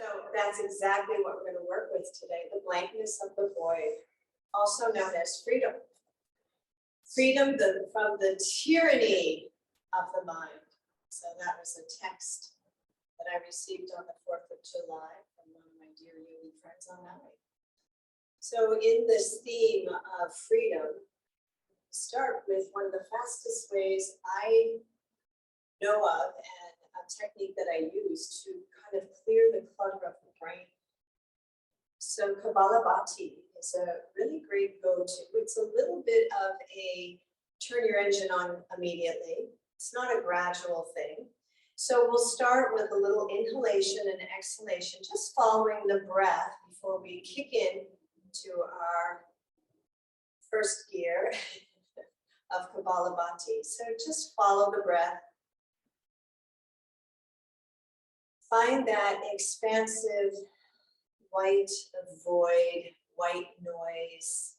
So that's exactly what we're going to work with today, the blankness of the void, also known as freedom. Freedom from the tyranny of the mind. So that was a text that I received on the 4th of July from one of my dear yogi friends on Maui. So in this theme of freedom, start with one of the fastest ways I know of and a technique that I use to kind of clear the clutter of the brain. So Kapalabhati is a really great go-to. It's a little bit of a turn your engine on immediately. It's not a gradual thing. So we'll start with a little inhalation and exhalation, just following the breath before we kick in to our first gear of Kapalabhati. So just follow the breath. Find that expansive white void, white noise,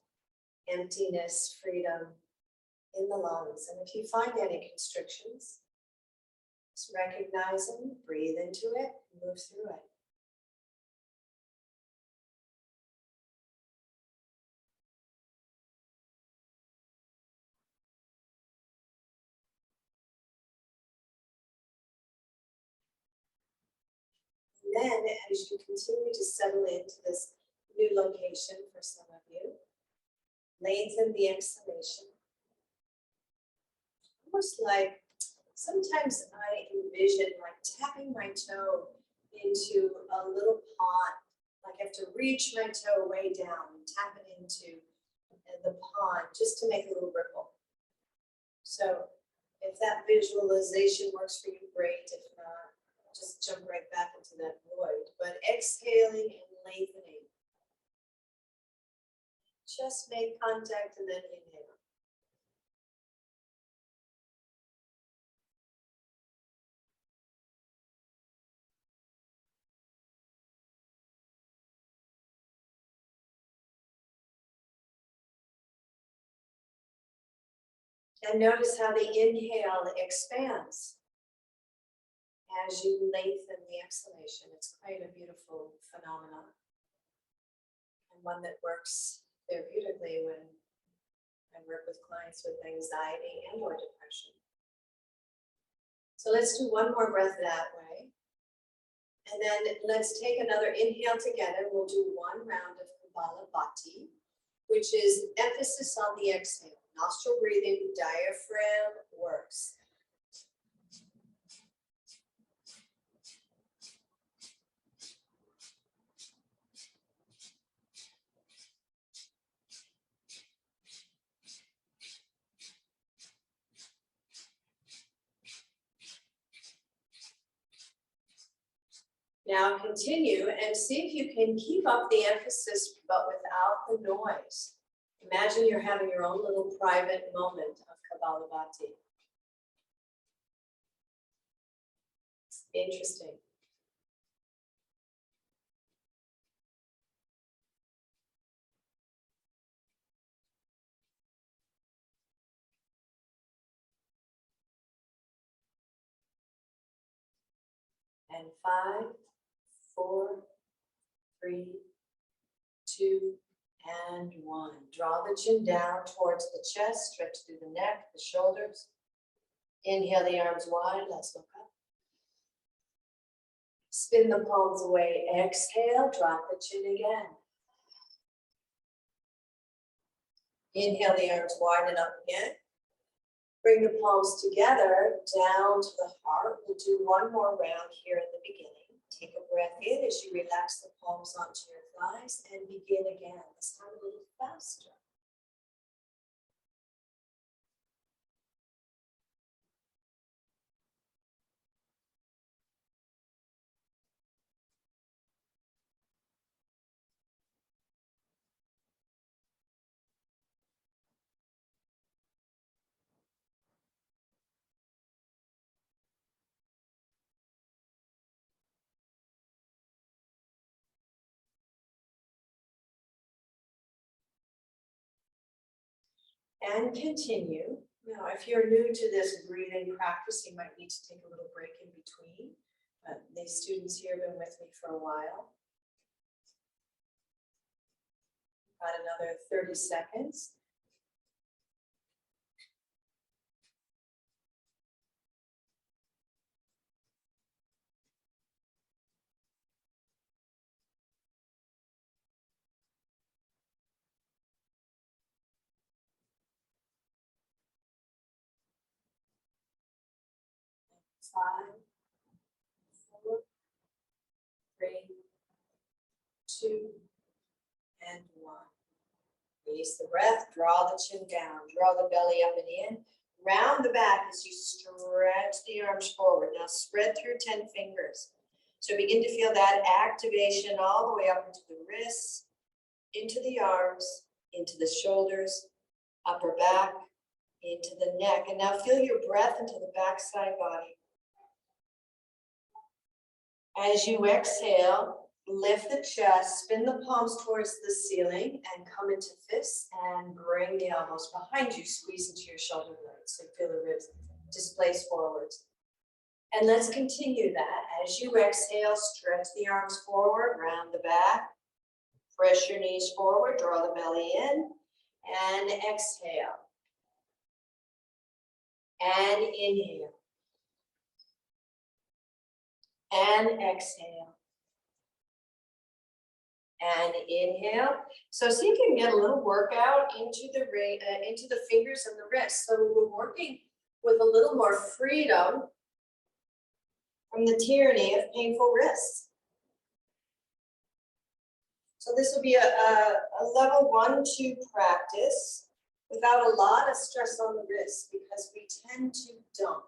emptiness, freedom in the lungs. And if you find any constrictions, just recognize them, breathe into it, move through it. And then, as you continue to settle into this new location for some of you, lengthen the exhalation. Almost like, sometimes I envision like tapping my toe into a little pond. Like I have to reach my toe way down and tap it into the pond just to make a little ripple. So if that visualization works for you, great. If not, just jump right back into that void. But exhaling and lengthening. Just make contact and then inhale. And notice how the inhale expands as you lengthen the exhalation. It's quite a beautiful phenomenon, and one that works therapeutically when I work with clients with anxiety and or depression. So let's do one more breath that way. And then let's take another inhale together. We'll do one round of Kapalabhati, which is emphasis on the exhale. Nostril breathing, diaphragm works. Now continue and see if you can keep up the emphasis, but without the noise. Imagine you're having your own little private moment of Kapalabhati. Interesting. And 5, 4, 3, 2, and 1. Draw the chin down towards the chest, stretch through the neck, the shoulders. Inhale the arms wide, let's look up. Spin the palms away, exhale, drop the chin again. Inhale the arms wide and up again. Bring the palms together, down to the heart. We'll do one more round here at the beginning. Take a breath in as you relax the palms onto your thighs and begin again, this time a little faster. And continue. Now, if you're new to this breathing practice, you might need to take a little break in between. But these students here have been with me for a while. Got another 30 seconds. Five, 4, 3, 2, and 1. Release the breath, draw the chin down, draw the belly up and in. Round the back as you stretch the arms forward. Now spread through 10 fingers. So begin to feel that activation all the way up into the wrists, into the arms, into the shoulders, upper back, into the neck. And now feel your breath into the backside body. As you exhale, lift the chest, spin the palms towards the ceiling and come into fists and bring the elbows behind you, squeeze into your shoulder blades. So feel the ribs displace forwards. And let's continue that. As you exhale, stretch the arms forward, round the back, press your knees forward, draw the belly in, and exhale. And inhale. And exhale. And inhale. So see if you can get a little workout into the fingers and the wrists. So we're working with a little more freedom from the tyranny of painful wrists. So this will be a level 1-2 practice without a lot of stress on the wrists because we tend to dump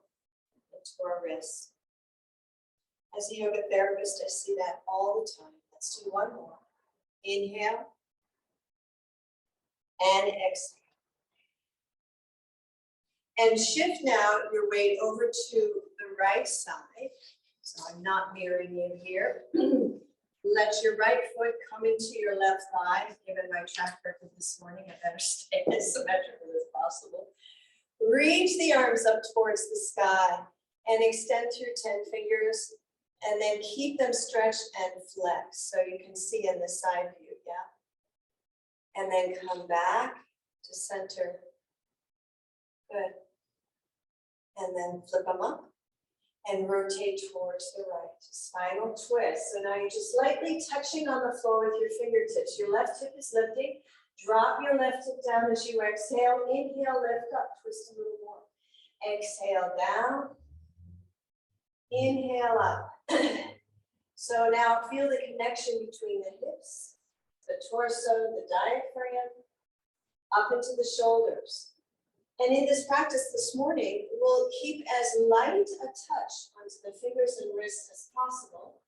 into our wrists. As a yoga therapist, I see that all the time. Let's do one more. Inhale and exhale. And shift now your weight over to the right side. So I'm not mirroring you here. Let your right foot come into your left thigh. Given my track record this morning, I better stay as symmetrical as possible. Reach the arms up towards the sky and extend through 10 fingers. And then keep them stretched and flex. So you can see in the side view, yeah? And then come back to center. Good. And then flip them up and rotate towards the right. Spinal twist. So now you're just lightly touching on the floor with your fingertips. Your left hip is lifting. Drop your left hip down as you exhale. Inhale, lift up, twist a little more. Exhale down. Inhale up. So now feel the connection between the hips, the torso, the diaphragm, up into the shoulders. And in this practice this morning, we'll keep as light a touch onto the fingers and wrists as possible.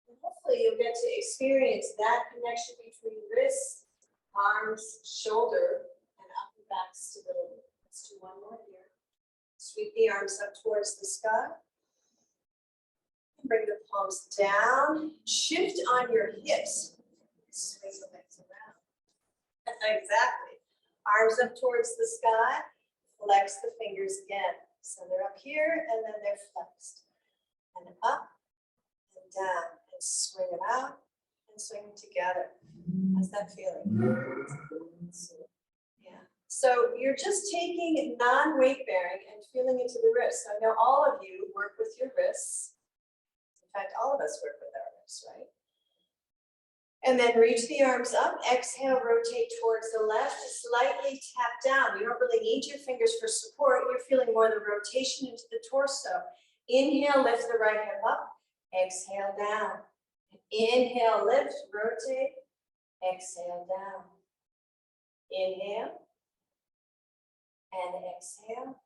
And hopefully you'll get to experience that connection between wrists, arms, shoulder, and upper back stability. Let's do one more here. Sweep the arms up towards the sky. Bring the palms down. Shift on your hips. Swing the legs around. Exactly. Arms up towards the sky. Flex the fingers again. So they're up here and then they're flexed. And up and down. And swing them out and swing them together. How's that feeling? Yeah. So you're just taking non-weight bearing and feeling into the wrists. I know all of you work with your wrists. In fact, all of us work with our wrists, right? And then reach the arms up. Exhale, rotate towards the left. Slightly tap down. You don't really need your fingers for support. You're feeling more the rotation into the torso. Inhale, lift the right hip up. Exhale, down. Inhale, lift, rotate. Exhale, down. Inhale. And exhale.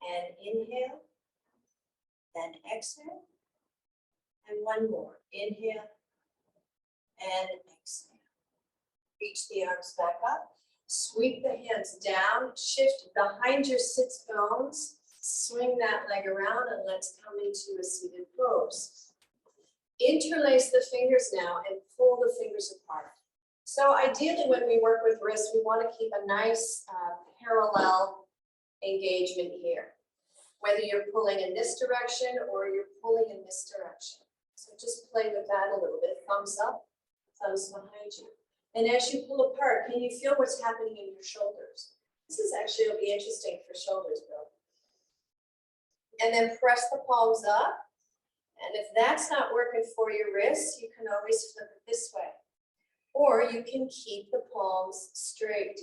And inhale. Then exhale. And one more. Inhale and exhale. Reach the arms back up. Sweep the hands down. Shift behind your sits bones. Swing that leg around and let's come into a seated pose. Interlace the fingers now and pull the fingers apart. So ideally when we work with wrists, we want to keep a nice parallel engagement here. whether you're pulling in this direction or you're pulling in this direction. So just play with that a little bit. Thumbs up, thumbs behind you. And as you pull apart, can you feel what's happening in your shoulders? This is actually, it'll be interesting for shoulders, Bill. And then press the palms up. And if that's not working for your wrists, you can always flip it this way. Or you can keep the palms straight.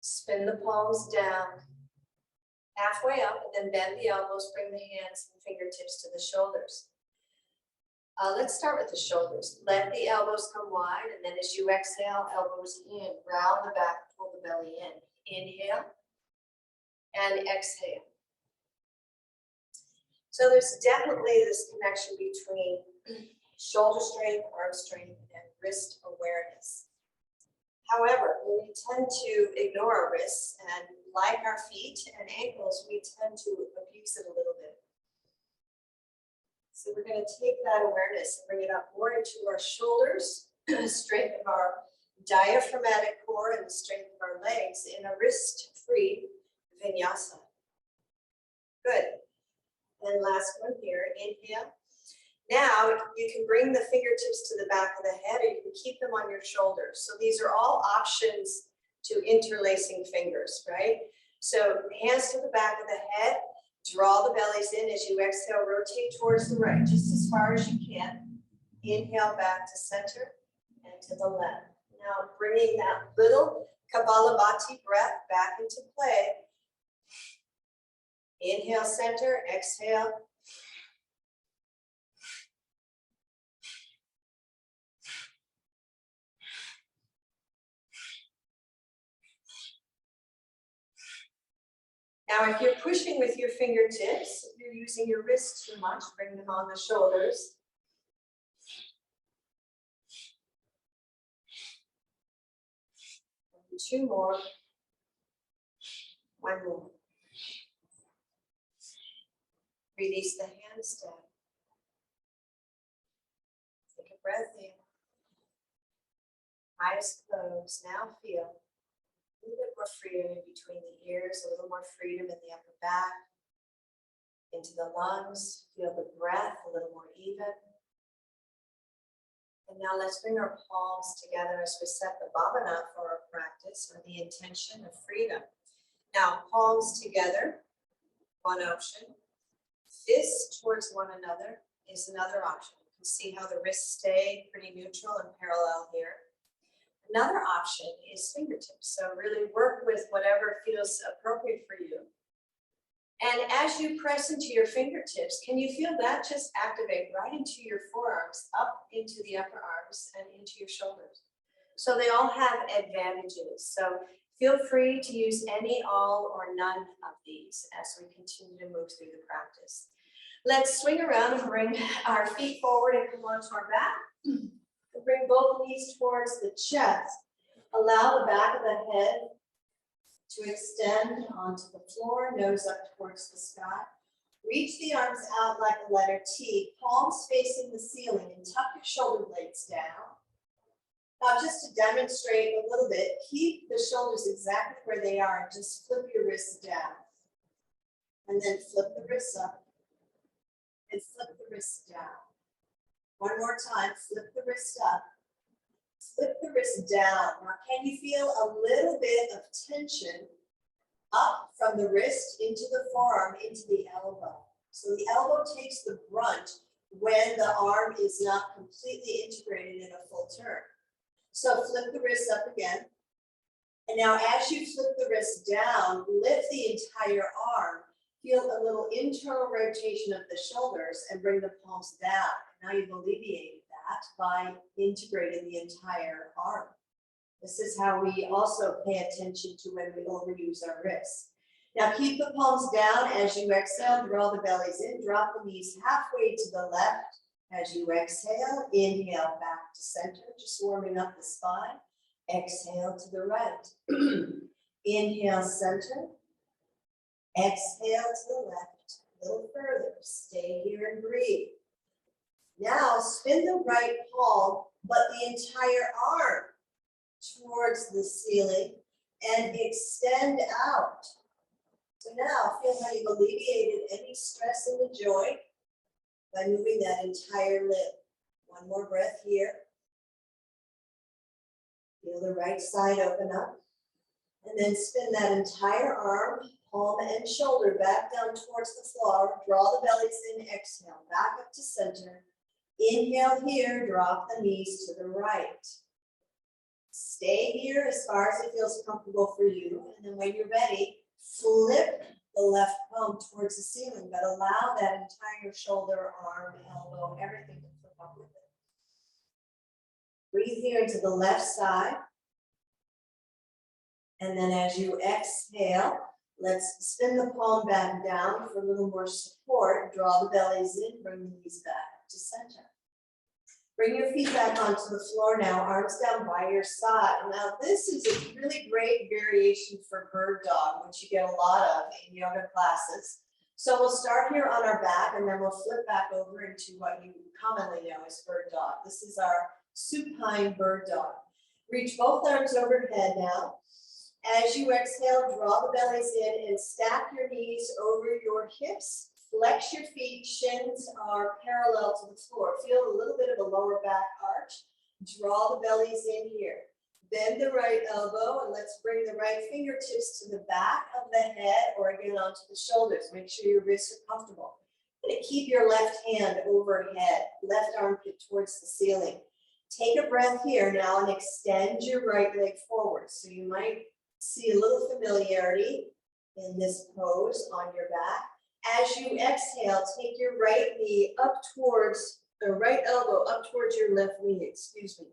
Spin the palms down, halfway up, and then bend the elbows, bring the hands and fingertips to the shoulders. Let's start with the shoulders. Let the elbows come wide, and then as you exhale, elbows in, round the back, pull the belly in. Inhale and exhale. So there's definitely this connection between shoulder strength, arm strength, and wrist awareness. However, we tend to ignore our wrists, and like our feet and ankles, we tend to abuse it a little bit. So we're going to take that awareness and bring it up more into our shoulders, strength of our diaphragmatic core and the strength of our legs in a wrist-free vinyasa. Good. And last one here, inhale. Now you can bring the fingertips to the back of the head, or you can keep them on your shoulders. So these are all options to interlacing fingers, right? So hands to the back of the head, draw the bellies in. As you exhale, rotate towards the right, just as far as you can. Inhale back to center and to the left. Now bringing that little Kapalabhati breath back into play. Inhale, center, exhale. Now, if you're pushing with your fingertips, if you're using your wrists too much, bring them on the shoulders. And 2 more. 1 more. Release the hands down. Take a breath in. Eyes closed. Now feel a little bit more freedom in between the ears, a little more freedom in the upper back, into the lungs. Feel the breath a little more even. And now let's bring our palms together as we set the bhavana for our practice, or the intention of freedom. Now, palms together, one option. Fists towards one another is another option. You can see how the wrists stay pretty neutral and parallel here. Another option is fingertips. So really work with whatever feels appropriate for you. And as you press into your fingertips, can you feel that just activate right into your forearms, up into the upper arms and into your shoulders? So they all have advantages. So feel free to use any, all, or none of these as we continue to move through the practice. Let's swing around and bring our feet forward and come onto our back. And bring both knees towards the chest. Allow the back of the head to extend onto the floor, nose up towards the sky. Reach the arms out like a letter T, palms facing the ceiling, and tuck your shoulder blades down. Now, just to demonstrate a little bit, keep the shoulders exactly where they are and just flip your wrists down. And then flip the wrists up and flip the wrists down. One more time, flip the wrist up, flip the wrist down. Now, can you feel a little bit of tension up from the wrist into the forearm, into the elbow? So the elbow takes the brunt when the arm is not completely integrated in a full turn. So flip the wrist up again. And now as you flip the wrist down, lift the entire arm. Feel a little internal rotation of the shoulders and bring the palms down. Now you've alleviated that by integrating the entire arm. This is how we also pay attention to when we overuse our wrists. Now keep the palms down as you exhale, draw the bellies in, drop the knees halfway to the left. As you exhale, inhale back to center, just warming up the spine. Exhale to the right. Inhale, center. Exhale to the left, a little further. Stay here and breathe. Now spin the right palm, but the entire arm towards the ceiling and extend out. So now feel how you've alleviated any stress in the joint by moving that entire limb. One more breath here. Feel the right side open up. And then spin that entire arm, palm and shoulder back down towards the floor. Draw the bellies in, exhale, back up to center. Inhale here, drop the knees to the right. Stay here as far as it feels comfortable for you. And then when you're ready, flip the left palm towards the ceiling, but allow that entire shoulder, arm, elbow, everything to flip up with it. Breathe here into the left side. And then as you exhale, let's spin the palm back down for a little more support. Draw the bellies in, bring the knees back to center. Bring your feet back onto the floor now, arms down by your side. Now this is a really great variation for bird dog, which you get a lot of in yoga classes. So we'll start here on our back and then we'll flip back over into what you commonly know as bird dog. This is our supine bird dog. Reach both arms overhead now. As you exhale, draw the bellies in and stack your knees over your hips. Flex your feet, shins are parallel to the floor. Feel a little bit of a lower back arch. Draw the bellies in here. Bend the right elbow and let's bring the right fingertips to the back of the head or again onto the shoulders. Make sure your wrists are comfortable. You're going to keep your left hand overhead, left armpit towards the ceiling. Take a breath here now and extend your right leg forward. So you might see a little familiarity in this pose on your back. As you exhale, take your right knee up towards, the right elbow up towards your left knee, excuse me.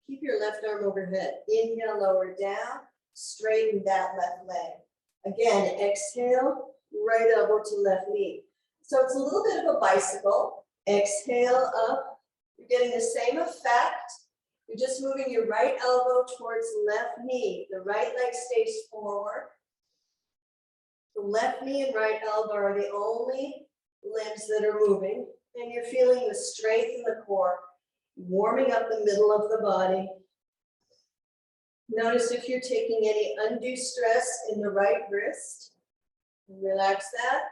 Keep your left arm overhead. Inhale, lower down, straighten that left leg. Again, exhale, right elbow to left knee. So it's a little bit of a bicycle. Exhale up, you're getting the same effect. You're just moving your right elbow towards the left knee. The right leg stays forward. The left knee and right elbow are the only limbs that are moving. And you're feeling the strength in the core, warming up the middle of the body. Notice if you're taking any undue stress in the right wrist. Relax that.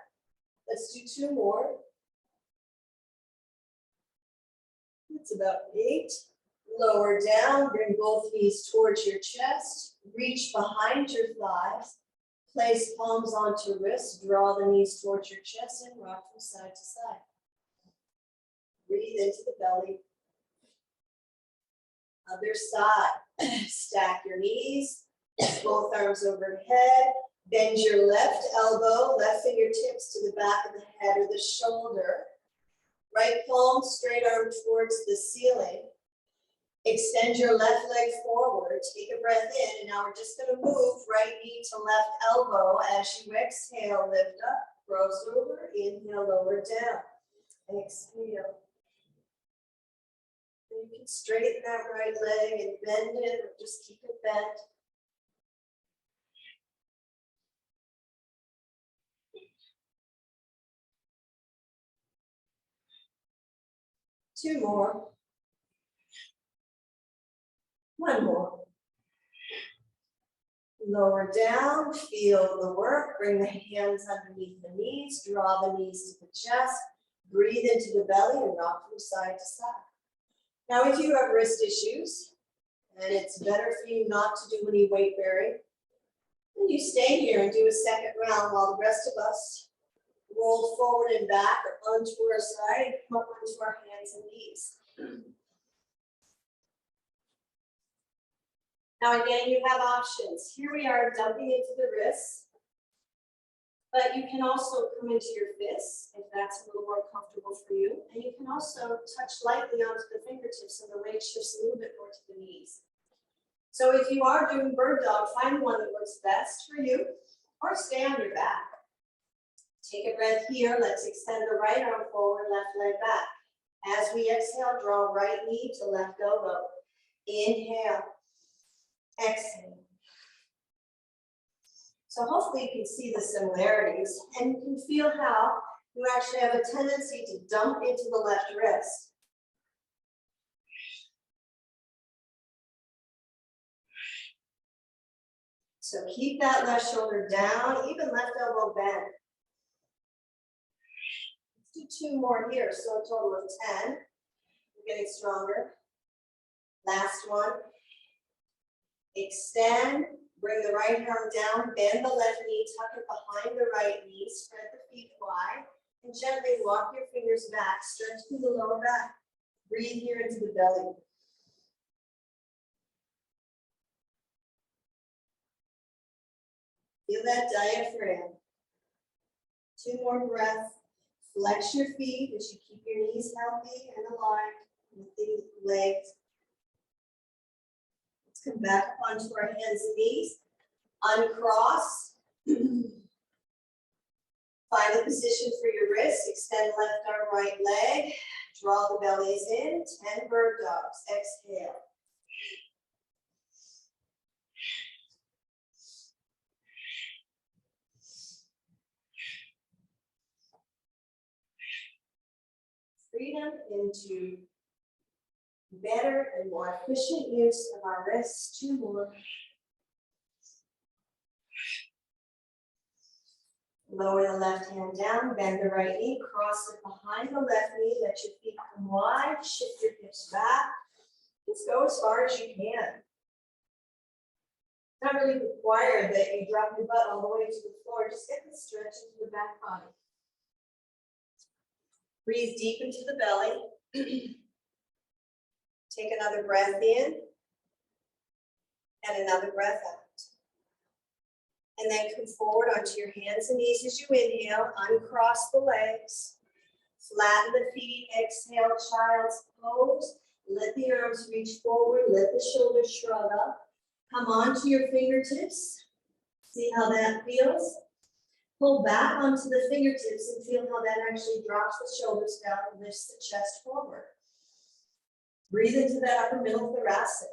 Let's do 2 more. It's about 8. Lower down, bring both knees towards your chest. Reach behind your thighs. Place palms onto wrists. Draw the knees towards your chest and rock from side to side. Breathe into the belly. Other side. Stack your knees. Both arms overhead. Bend your left elbow, left fingertips to the back of the head or the shoulder. Right palm, straight arm towards the ceiling. Extend your left leg forward, take a breath in, and now we're just going to move right knee to left elbow. As you exhale, lift up, cross over, inhale, lower down. Exhale. And you can straighten that right leg and bend it, or just keep it bent. Two more. One more. Lower down, feel the work. Bring the hands underneath the knees. Draw the knees to the chest. Breathe into the belly and rock from side to side. Now, if you have wrist issues, and it's better for you not to do any weight bearing, then you stay here and do a second round while the rest of us roll forward and back or onto our side and come up onto our hands and knees. Now again, you have options. Here we are dumping into the wrists, but you can also come into your fists if that's a little more comfortable for you. And you can also touch lightly onto the fingertips and the weight shifts a little bit more to the knees. So if you are doing bird dog, find one that works best for you or stay on your back. Take a breath here. Let's extend the right arm forward, left leg back. As we exhale, draw right knee to left elbow. Inhale. Exhale. So hopefully you can see the similarities and you can feel how you actually have a tendency to dump into the left wrist. So keep that left shoulder down, even left elbow bent. Let's do 2 more here, so a total of 10. We're getting stronger. Last one. Extend, bring the right arm down, bend the left knee, tuck it behind the right knee, spread the feet wide, and gently walk your fingers back, stretch through the lower back. Breathe here into the belly. Feel that diaphragm. 2 more breaths. Flex your feet as you keep your knees healthy and aligned with the legs. Let's come back up onto our hands and knees. Uncross. Find the position for your wrists. Extend left arm, right leg. Draw the bellies in. 10 bird dogs. Exhale. Freedom into better and more efficient use of our wrists. 2 more. Lower the left hand down, bend the right knee, cross it behind the left knee, let your feet come wide, shift your hips back. Just go as far as you can. It's not really required that you drop your butt all the way to the floor. Just get the stretch into the back body. Breathe deep into the belly. Take another breath in and another breath out. And then come forward onto your hands and knees as you inhale. Uncross the legs. Flatten the feet. Exhale, child's pose. Let the arms reach forward. Let the shoulders shrug up. Come onto your fingertips. See how that feels. Pull back onto the fingertips and feel how that actually drops the shoulders down and lifts the chest forward. Breathe into that upper middle thoracic.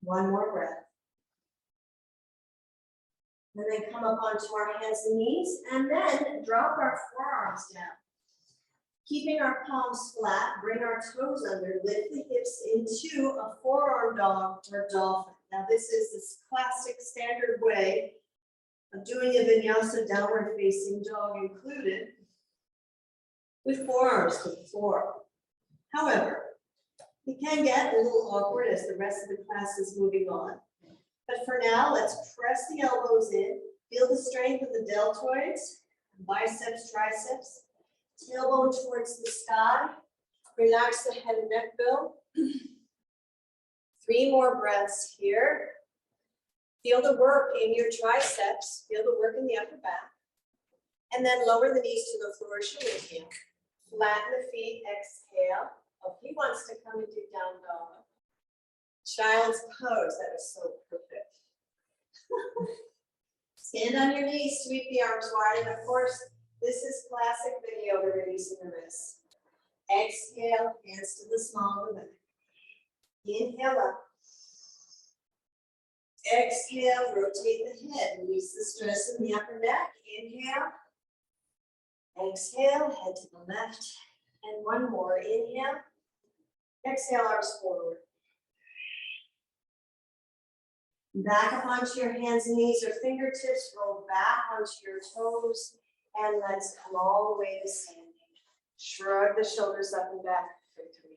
1 more breath. And then come up onto our hands and knees, and then drop our forearms down. Keeping our palms flat, bring our toes under, lift the hips into a forearm dog or dolphin. Now this is this classic standard way of doing a vinyasa, downward facing dog included, with forearms to the floor. However, it can get a little awkward as the rest of the class is moving on. But for now, let's press the elbows in, feel the strength of the deltoids, biceps, triceps, tailbone towards the sky, relax the head and neck bill. 3 more breaths here. Feel the work in your triceps, feel the work in the upper back. And then lower the knees to the floor as you inhale. Flatten the feet, exhale. Oh, he wants to come and do down dog. Child's pose, that is so perfect. Stand on your knees, sweep the arms wide, and of course, this is classic Viniyoga, releasing the wrists. Exhale, hands to the small of the back. Inhale up. Exhale, rotate the head, release the stress in the upper neck. Inhale. Exhale, head to the left. And 1 more, inhale. Exhale, arms forward. Back up onto your hands and knees or fingertips, roll back onto your toes, and let's come all the way to standing. Shrug the shoulders up and back for 3.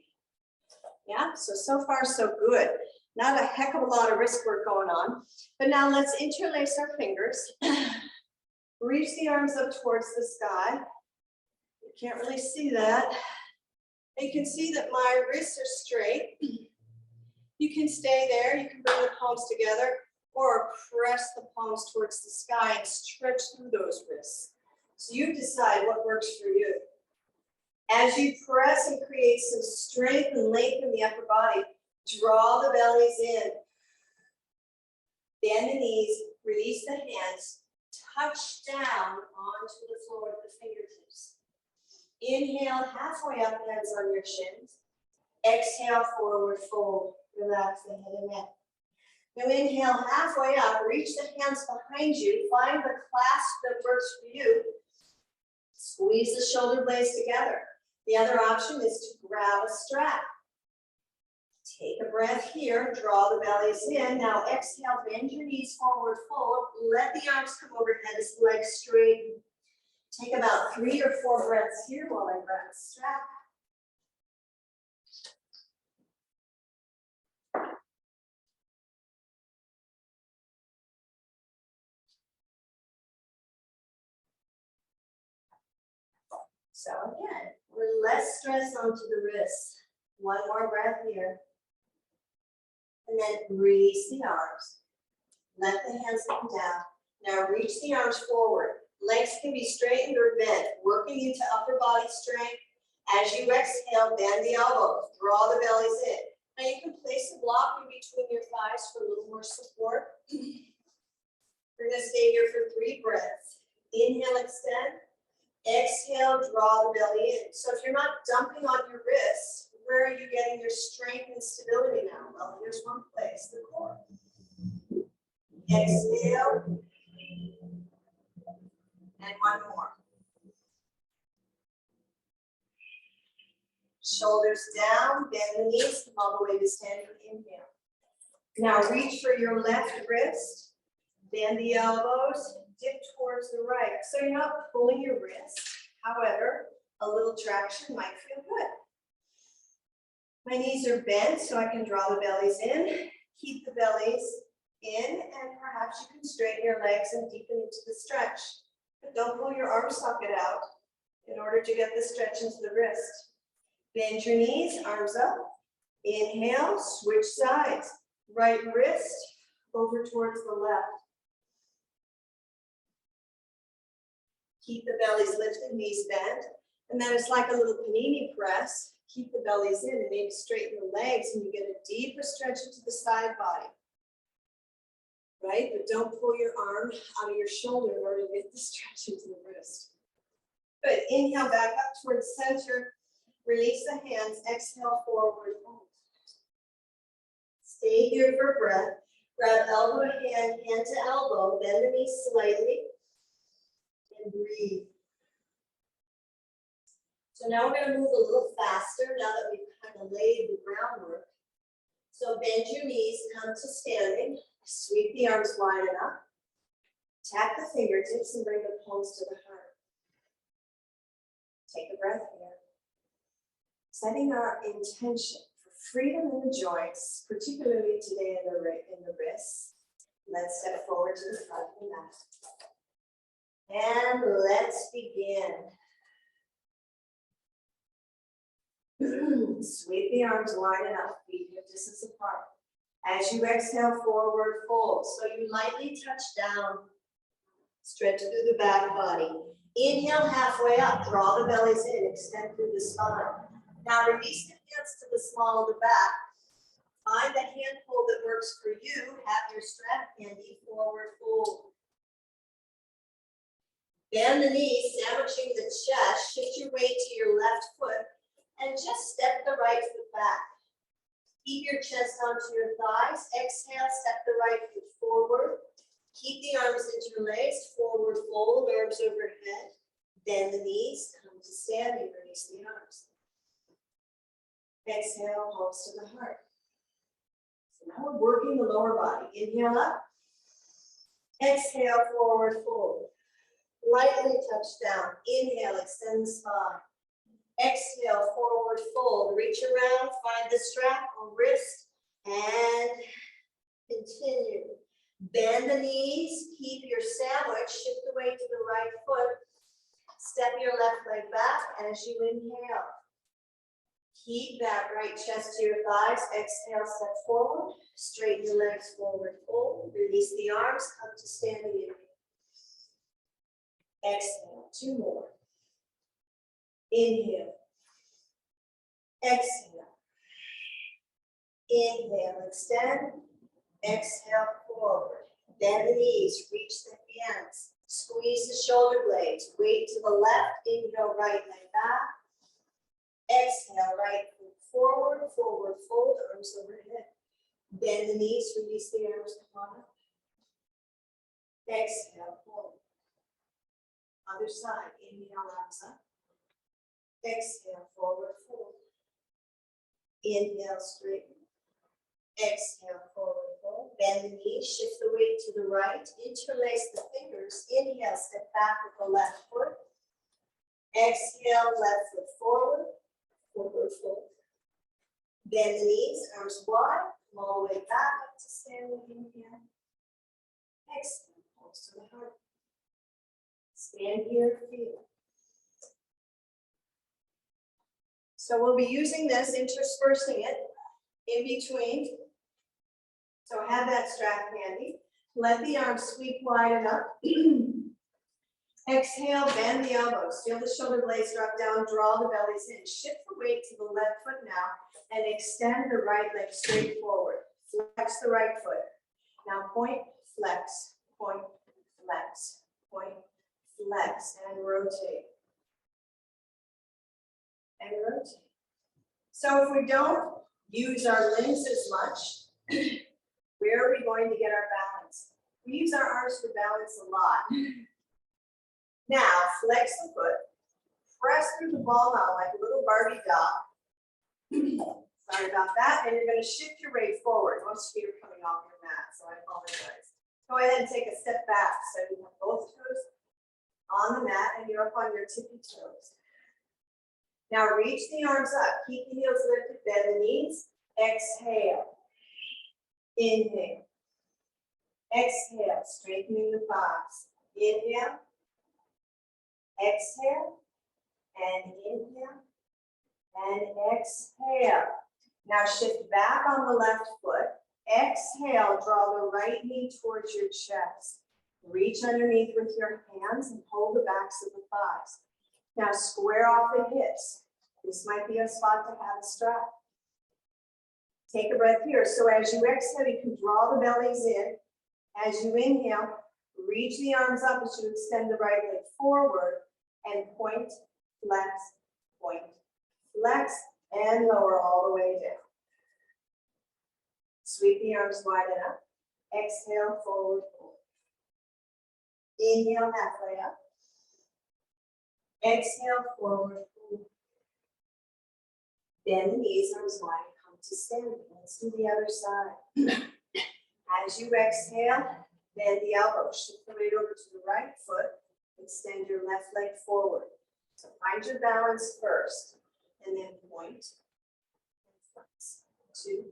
Yeah, so far so good. Not a heck of a lot of wrist work going on, but now let's interlace our fingers. Reach the arms up towards the sky. You can't really see that. You can see that my wrists are straight. You can stay there, you can bring the palms together, or press the palms towards the sky and stretch through those wrists. So you decide what works for you. As you press and create some strength and length in the upper body, draw the bellies in. Bend the knees, release the hands, touch down onto the floor with the fingertips. Inhale, halfway up, hands on your shins. Exhale, forward fold. Relax the head and neck. Now inhale, halfway up, reach the hands behind you. Find the clasp that works for you. Squeeze the shoulder blades together. The other option is to grab a strap. Take a breath here, draw the bellies in. Now exhale, bend your knees forward, fold. Let the arms come overhead as the legs straighten. Take about 3 or 4 breaths here while I grab the strap. So again, we're less stress onto the wrists. 1 more breath here. And then release the arms. Let the hands come down. Now reach the arms forward. Legs can be straightened or bent, working into upper body strength. As you exhale, bend the elbows, draw the bellies in. Now you can place a block in between your thighs for a little more support. We're gonna stay here for 3 breaths. Inhale, extend. Exhale, draw the belly in. So if you're not dumping on your wrists, where are you getting your strength and stability now? Well, here's one place, the core. Exhale. And 1 more. Shoulders down, bend the knees, come all the way to standing. Inhale. Now reach for your left wrist, bend the elbows, dip towards the right. So you're not pulling your wrist. However, a little traction might feel good. My knees are bent so I can draw the bellies in. Keep the bellies in, and perhaps you can straighten your legs and deepen into the stretch. But don't pull your arm socket out in order to get the stretch into the wrist. Bend your knees, arms up. Inhale, switch sides. Right wrist over towards the left. Keep the bellies lifted, knees bent. And then it's like a little panini press. Keep the bellies in and maybe straighten the legs, and you get a deeper stretch into the side body. Right? But don't pull your arm out of your shoulder in order to get the stretch into the wrist. Good. Inhale back up towards center. Release the hands. Exhale forward. Stay here for breath. Grab elbow to hand, hand to elbow. Bend the knees slightly. And breathe. So now we're going to move a little faster now that we've kind of laid the groundwork. So bend your knees, come to standing. Sweep the arms wide enough. Tap the fingertips and bring the palms to the heart. Take a breath here. Setting our intention for freedom in the joints, particularly today in the wrists. Let's step forward to the front of the mat. And let's begin. Sweep the arms wide enough, feet hip distance apart. As you exhale, forward fold. So you lightly touch down, stretch through the back body. Inhale halfway up, draw the bellies in, extend through the spine. Now release the hands to the small of the back. Find the hand hold that works for you. Have your strap handy, forward fold. Bend the knees, sandwiching the chest. Shift your weight to your left foot and just step the right foot back. Keep your chest onto your thighs. Exhale, step the right foot forward. Keep the arms into your legs. Forward fold, arms overhead. Bend the knees, come to standing, release the arms. Exhale, palms to the heart. So now we're working the lower body. Inhale up. Exhale, forward fold. Lightly touch down. Inhale, extend the spine. Exhale, forward fold. Reach around, find the strap or wrist, and continue. Bend the knees, keep your sandwich, shift the weight to the right foot. Step your left leg back as you inhale. Keep that right chest to your thighs. Exhale, step forward. Straighten your legs, forward fold. Release the arms, come to standing. Exhale, 2 more. Inhale. Exhale. Inhale, extend. Exhale, forward. Bend the knees, reach the hands. Squeeze the shoulder blades. Weight to the left. Inhale, right leg back. Exhale, right foot forward, forward fold, arms overhead. Bend the knees, release the arms, come on up. Exhale, fold. Other side, inhale, arms up. Exhale, forward fold. Inhale, straighten. Exhale, forward fold. Bend the knees, shift the weight to the right. Interlace the fingers. Inhale, step back with the left foot. Exhale, left foot forward. Forward fold. Bend the knees, arms wide. Come all the way back up to standing. Inhale. Exhale, pulse to the heart. Stand here, feel. So we'll be using this, interspersing it in between. So have that strap handy. Let the arms sweep wide enough. Exhale, bend the elbows. Feel the shoulder blades drop down, draw the bellies in. Shift the weight to the left foot now and extend the right leg straight forward. Flex the right foot. Now point, flex, point, flex, point, flex, and rotate. And rotate. So if we don't use our limbs as much, where are we going to get our balance? We use our arms for balance a lot. Now, flex the foot, press through the ball now like a little Barbie doll. Sorry about that. And you're going to shift your weight forward. Most feet are coming off your mat, so I apologize. Go ahead and take a step back. So you have both toes on the mat and you're up on your tippy toes. Now reach the arms up. Keep the heels lifted, bend the knees. Exhale. Inhale. Exhale, straightening the thighs. Inhale. Exhale. And inhale. And exhale. Now shift back on the left foot. Exhale, draw the right knee towards your chest. Reach underneath with your hands and hold the backs of the thighs. Now square off the hips. This might be a spot to have a strap. Take a breath here. So as you exhale, you can draw the bellies in. As you inhale, reach the arms up as you extend the right leg forward and point, flex, and lower all the way down. Sweep the arms wide enough. Exhale, forward fold. Inhale, halfway up. Exhale, forward fold. Bend the knees, arms wide, come to standing. Let's do the other side. As you exhale, bend the elbow. Shift the weight over to the right foot. Extend your left leg forward. So find your balance first, and then point and flex. 2.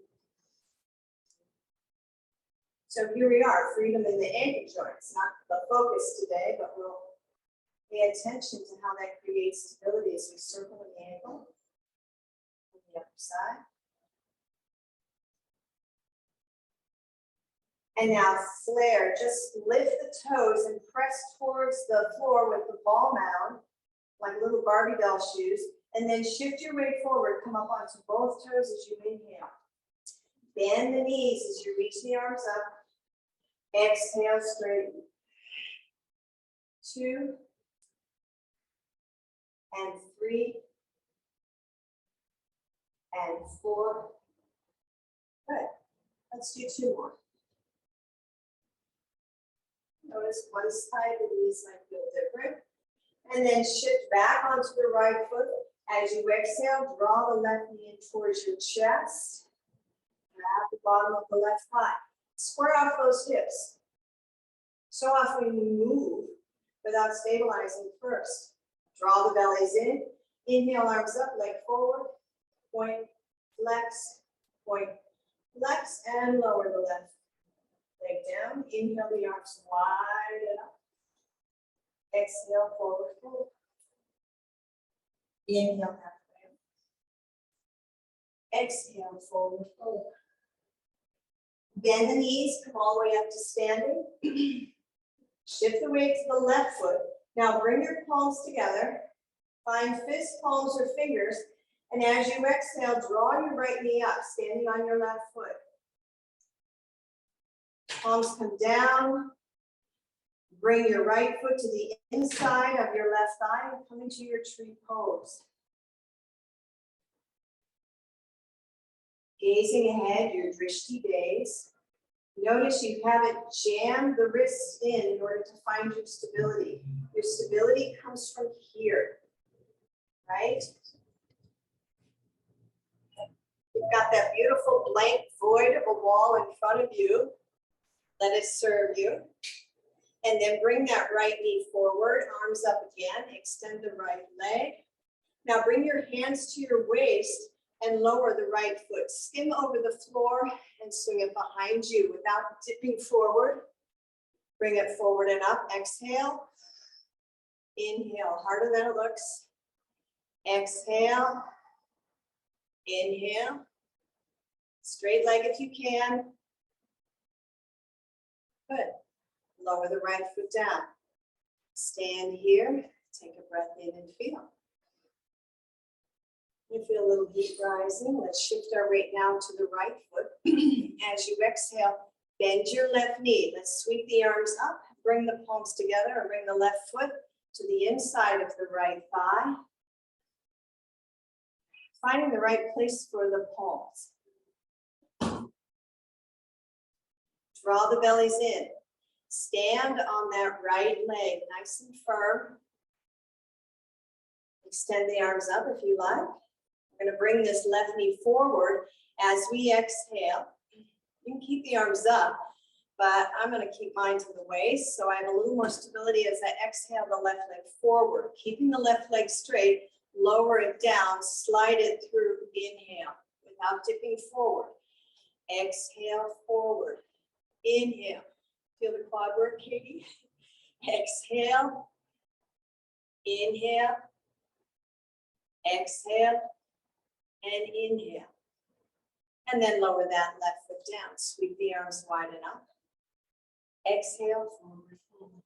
So here we are, freedom in the ankle joints. Not the focus today, but we'll pay attention to how that creates stability as we circle in the ankle. On the other side. And now flare, just lift the toes and press towards the floor with the ball mound, like little Barbie doll shoes, and then shift your weight forward, come up onto both toes as you inhale. Bend the knees as you reach the arms up. Exhale, straighten. 2, and 3, and 4. Good. Let's do 2 more. Notice one side, the knees might feel different. And then shift back onto the right foot. As you exhale, draw the left knee in towards your chest. Grab the bottom of the left thigh. Square off those hips. So often we move without stabilizing first. Draw the bellies in. Inhale, arms up, leg forward. Point, flex, and lower the left leg down. Inhale the arms wide up. Exhale, forward fold. Inhale, halfway up. Exhale, forward fold. Bend the knees, come all the way up to standing. Shift the weight to the left foot. Now bring your palms together. Find fist, palms, or fingers. And as you exhale, draw your right knee up, standing on your left foot. Palms come down. Bring your right foot to the inside of your left thigh and come into your tree pose. Gazing ahead, your drishti gaze. Notice you haven't jammed the wrists in order to find your stability. Your stability comes from here, right? You've got that beautiful blank void of a wall in front of you. Let it serve you. And then bring that right knee forward, arms up again, extend the right leg. Now bring your hands to your waist and lower the right foot. Skim over the floor and swing it behind you without dipping forward. Bring it forward and up. Exhale. Inhale, harder than it looks. Exhale. Inhale. Straight leg if you can. Good. Lower the right foot down. Stand here. Take a breath in and feel. You feel a little heat rising. Let's shift our weight now to the right foot. As you exhale, bend your left knee. Let's sweep the arms up. Bring the palms together and bring the left foot to the inside of the right thigh. Finding the right place for the palms. Draw the bellies in. Stand on that right leg, nice and firm. Extend the arms up if you like. We're going to bring this left knee forward as we exhale. You can keep the arms up, but I'm going to keep mine to the waist, so I have a little more stability as I exhale the left leg forward. Keeping the left leg straight, lower it down, slide it through, inhale, without dipping forward. Exhale, forward. Inhale. Feel the quad work, Katie? Exhale. Inhale. Exhale. And inhale. And then lower that left foot down. Sweep the arms wide and up. Exhale, forward, fold.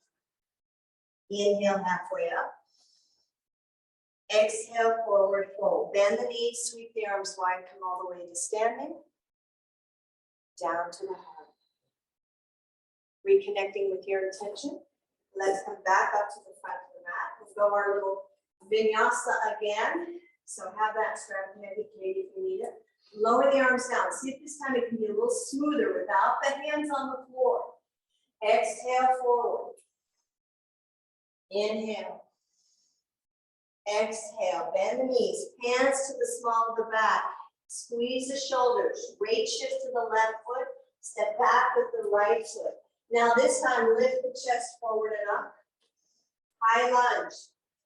Inhale, halfway up. Exhale, forward, fold. Bend the knees, sweep the arms wide, come all the way to standing. Down to the heart. Reconnecting with your intention. Let's come back up to the front of the mat. We'll go our little vinyasa again. So have that strap handy, Katie, if you need it. Lower the arms down. See if this time it can be a little smoother without the hands on the floor. Exhale forward. Inhale. Exhale. Bend the knees. Hands to the small of the back. Squeeze the shoulders. Weight shift to the left foot. Step back with the right foot. Now this time, lift the chest forward and up. High lunge.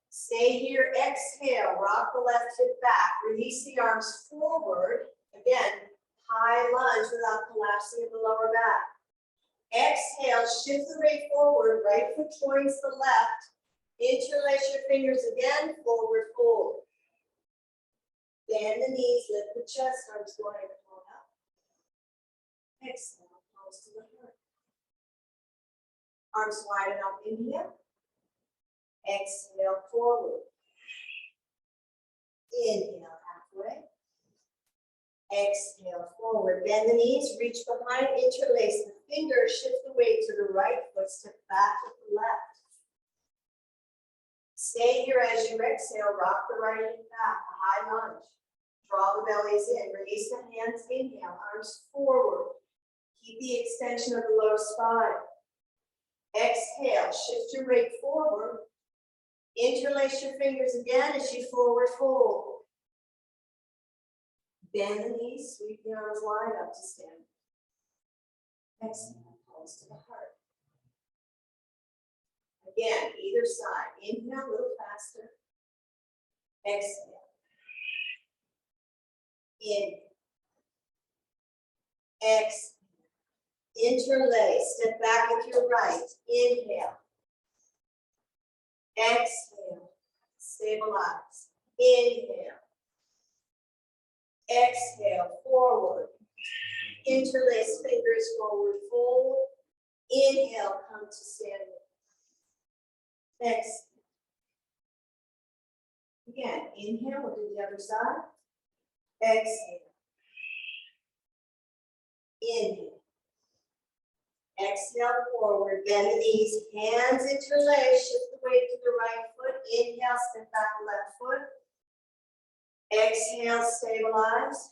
Stay here. Exhale. Rock the left hip back. Release the arms forward. Again, high lunge without collapsing of the lower back. Exhale. Shift the weight forward. Right foot joins the left. Interlace your fingers again. Forward fold. Bend the knees. Lift the chest. Arms going up. Exhale. Palms to the heart. Arms wide enough, inhale. Exhale, forward. Inhale, halfway. Exhale, forward. Bend the knees, reach behind, interlace the fingers, shift the weight to the right foot, step back to the left. Stay here as you exhale, rock the right hip back, a high lunge. Draw the bellies in, release the hands, inhale, arms forward. Keep the extension of the low spine. Exhale, shift your weight forward. Interlace your fingers again as you forward fold. Bend the knees, sweep the arms wide up to stand. Exhale, palms to the heart. Again, either side. Inhale a little faster. Exhale. Inhale. Exhale. Interlace. Step back with your right. Inhale. Exhale. Stabilize. Inhale. Exhale. Forward. Interlace fingers forward. Fold. Inhale. Come to standing. Exhale. Again. Inhale. We'll do the other side. Exhale. Inhale. Exhale forward, bend the knees, hands interlace, shift the weight to the right foot. Inhale, step back left foot. Exhale, stabilize.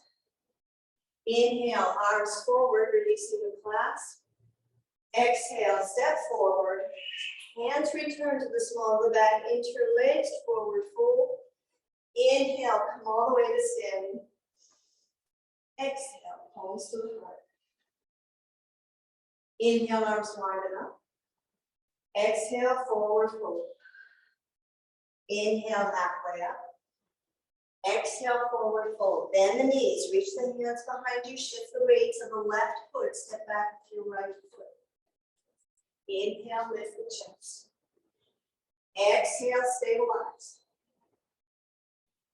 Inhale, arms forward, releasing the clasp. Exhale, step forward. Hands return to the small of the back, interlace, forward fold. Inhale, come all the way to standing. Exhale, palms to the heart. Inhale, arms wide up. Exhale, forward fold. Inhale, halfway up. Exhale, forward fold. Bend the knees, reach the hands behind you, shift the weight to the left foot, step back with your right foot. Inhale, lift the chest. Exhale, stabilize.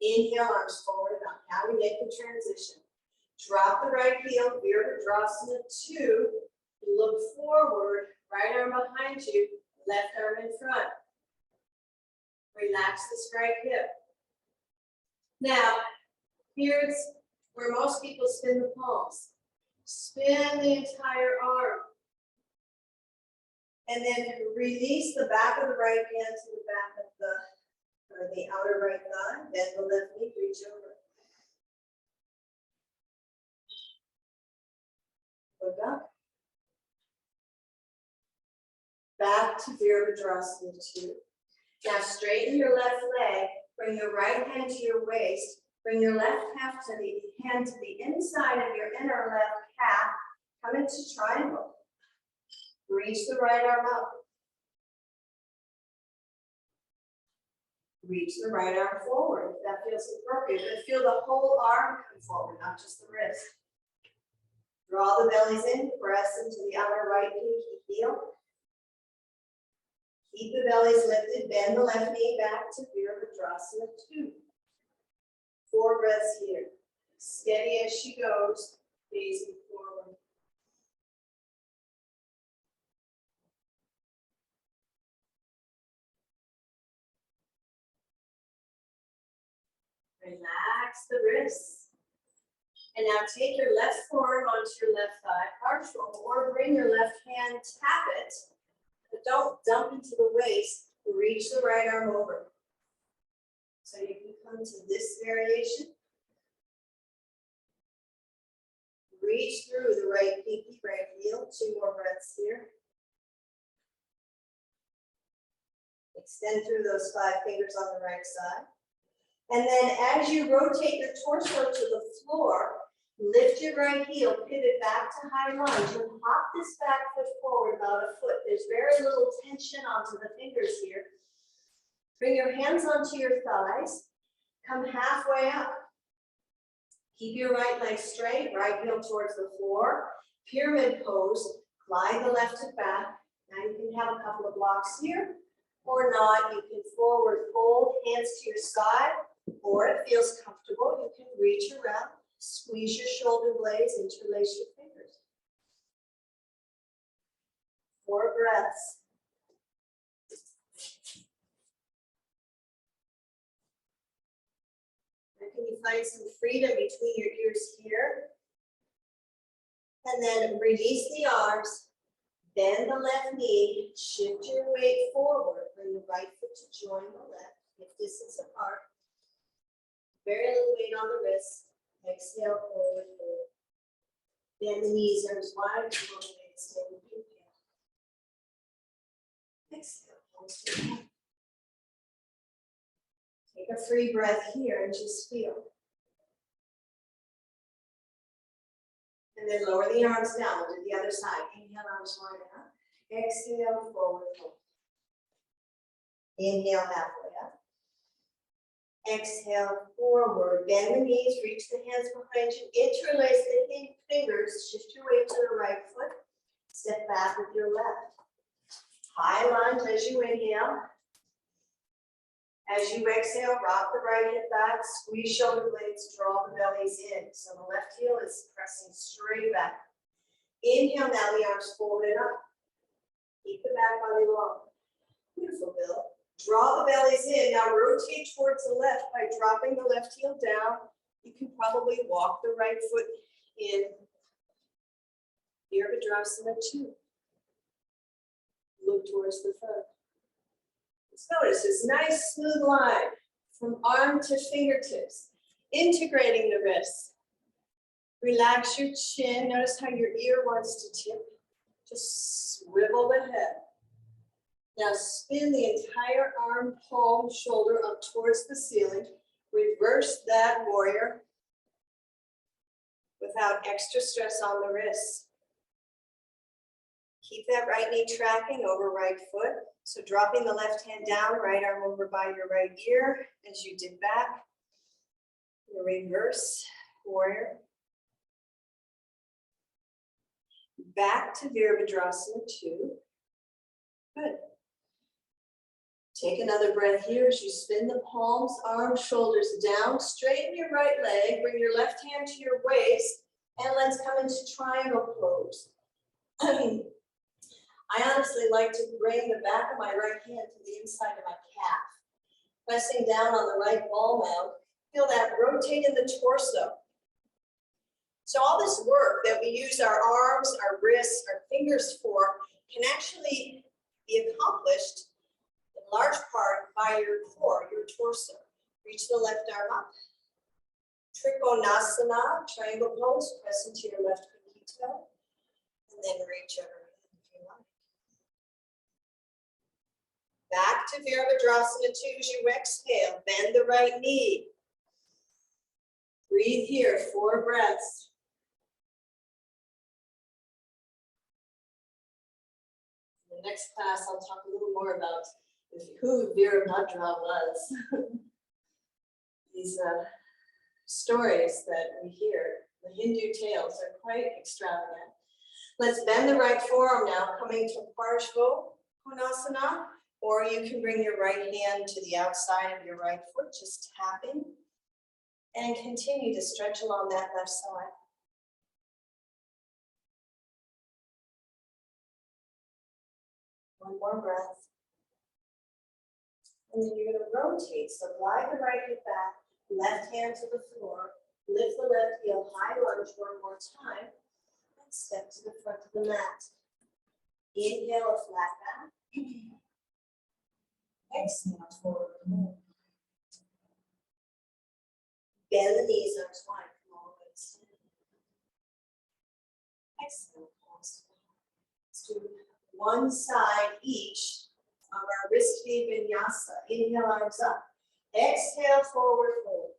Inhale, arms forward up. Now we make the transition. Drop the right heel, Virabhadrasana 2. Look forward, right arm behind you, left arm in front. Relax this right hip. Now, here's where most people spin the palms. Spin the entire arm. And then release the back of the right hand to the back of the outer right thigh. Bend the left knee, reach over. Look up. Back to Virabhadrasana 2. Now straighten your left leg, bring your right hand to your waist, bring your left hand to the inside of your inner left calf, come into triangle. Reach the right arm up. Reach the right arm forward, if that feels appropriate, but feel the whole arm come forward, not just the wrist. Draw the bellies in, press into the outer right pinky heel. Keep the bellies lifted, bend the left knee back to Virabhadrasana 2. 4 breaths here. Steady as she goes, gazing forward. Relax the wrists. And now take your left forearm onto your left thigh, partial, or bring your left hand, tap it, but don't dump into the waist. Reach the right arm over. So you can come to this variation. Reach through the right pinky, right heel. 2 more breaths here. Extend through those 5 fingers on the right side. And then as you rotate your torso to the floor, lift your right heel, pivot back to high lunge, and hop this back foot forward about a foot. There's very little tension onto the fingers here. Bring your hands onto your thighs. Come halfway up. Keep your right leg straight, right heel towards the floor. Pyramid pose, glide the left hip back. Now you can have a couple of blocks here, or not. You can forward fold, hands to your side, or it feels comfortable, you can reach around, squeeze your shoulder blades, interlace your fingers. 4 breaths. And can you find some freedom between your ears here? And then release the arms, bend the left knee, shift your weight forward, bring the right foot to join the left, hip distance apart. Very little weight on the wrist. Exhale, forward fold. Bend the knees, arms wide, stay with your inhale. Exhale, palms to the heart. Take a free breath here and just feel. And then lower the arms down to the other side. Inhale, arms wide up. Exhale, forward fold. Inhale, halfway up. Exhale, forward. Bend the knees, reach the hands behind you. Interlace the fingers. Shift your weight to the right foot. Step back with your left. High lunge as you inhale. As you exhale, rock the right hip back, squeeze shoulder blades, draw the bellies in. So the left heel is pressing straight back. Inhale, now the arms folded up. Keep the back body long. Beautiful, Bill. Draw the bellies in. Now rotate towards the left by dropping the left heel down. You can probably walk the right foot in. Virabhadrasana 2. Look towards the front. Let's notice this nice smooth line from arm to fingertips, integrating the wrists. Relax your chin. Notice how your ear wants to tip. Just swivel the head. Now spin the entire arm, palm, shoulder up towards the ceiling. Reverse that warrior. without extra stress on the wrists. Keep that right knee tracking over right foot. So dropping the left hand down, right arm over by your right ear as you dip back. Your reverse warrior. Back to Virabhadrasana 2. Good. Take another breath here as you spin the palms, arms, shoulders down. Straighten your right leg. Bring your left hand to your waist. And let's come into triangle pose. I honestly like to bring the back of my right hand to the inside of my calf. Pressing down on the right ball mount. Feel that rotate in the torso. So all this work that we use our arms, our wrists, our fingers for can actually be accomplished in large part by your core, your torso. Reach the left arm up. Trikonasana, triangle pose, press into your left pinky toe, and then reach over if you like. Back to Virabhadrasana 2 as you exhale. Bend the right knee. Breathe here, 4 breaths. In the next class, I'll talk a little more about who Virabhadra was. These stories that we hear, the Hindu tales, are quite extravagant. Let's bend the right forearm now, coming to Parshva or you can bring your right hand to the outside of your right foot, just tapping, and continue to stretch along that left side. One more breath. And then you're going to rotate. So glide the right hip back, left hand to the floor, lift the left heel, high lunge one more time, and step to the front of the mat. Inhale, a flat back. Exhale, forward fold. Bend the knees, arms wide, come all the way to stand. Exhale, pause. Let's do one side each of our wrist V vinyasa. Inhale, arms up. Exhale, forward fold.